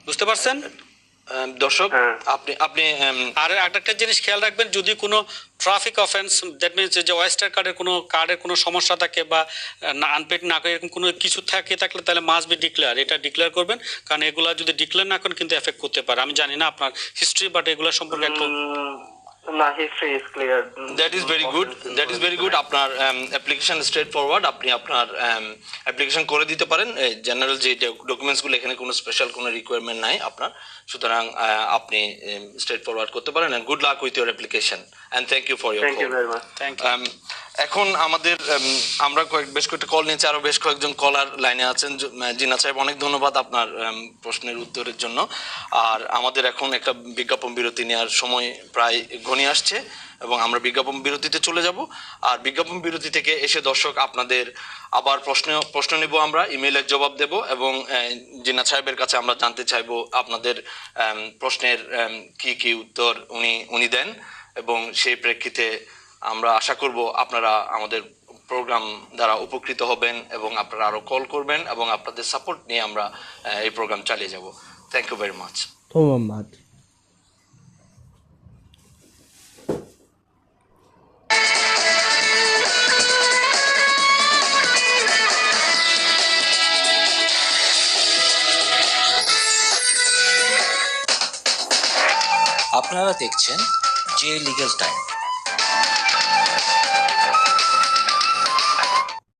বুঝতে পারছেন? দর্শক হ্যাঁ। আপনি আপনি আর একটা জিনিস খেয়াল রাখবেন, যদি কোনো ট্রাফিক অফেন্স, দ্যাট মিনস যে ওয়েস্টার কার্ডের কোনো সমস্যা থাকে বা আনপেড না করে এরকম কোনো কিছু থাকলে তাহলে মাস্ট বি ডিক্লেয়ার, এটা ডিক্লেয়ার করবেন, কারণ এগুলা যদি ডিক্লেয়ার না করেন কিন্তু এফেক্ট করতে পারে। আমি জানি না আপনার হিস্ট্রি, বাট এগুলো সম্পর্কে একটু না, history is clear. That is very good. আপনার অ্যাপ্লিকেশন স্ট্রেট ফরওয়ার্ড, আপনি আপনার অ্যাপ্লিকেশন করে দিতে পারেন। জেনারেল যে ডকুমেন্টসগুলো, এখানে কোনো স্পেশাল কোনো রিকোয়ারমেন্ট নাই আপনার, সুতরাং আপনি স্ট্রেট ফরওয়ার্ড করতে পারেন। And good luck with your application and thank you for your thank you call. Very much. Thank you. এখন আমাদের আমরা বেশ কয়েকটা কল নিয়েছি, আরো বেশ কয়েকজন কলার লাইনে আছেন। জিনা সাহেব, অনেক ধন্যবাদ আপনার প্রশ্নের উত্তরের জন্য। আর আমাদের এখন একটা বিজ্ঞাপন বিরতি নেওয়ার সময় প্রায় ঘনিয়ে আসছে এবং আমরা বিজ্ঞাপন বিরতিতে চলে যাব। আর বিজ্ঞাপন বিরতি থেকে এসে দর্শক আপনাদের আবার প্রশ্ন নেব, আমরা ইমেইলের জবাব দেব এবং জিনা সাহেবের কাছে আমরা জানতে চাইবো আপনাদের প্রশ্নের কি কি উত্তর উনি দেন, এবং সেই প্রেক্ষিতে আমরা আশা করব আপনারা আমাদের প্রোগ্রাম দ্বারা উপকৃত হবেন এবং আপনারা আরো কল করবেন এবং আপনাদের সাপোর্ট নিয়ে আমরা এই প্রোগ্রাম চালিয়ে যাব। Thank you very much. ধন্যবাদ। আপনারা দেখছেন যে লিগ্যাল টাইম।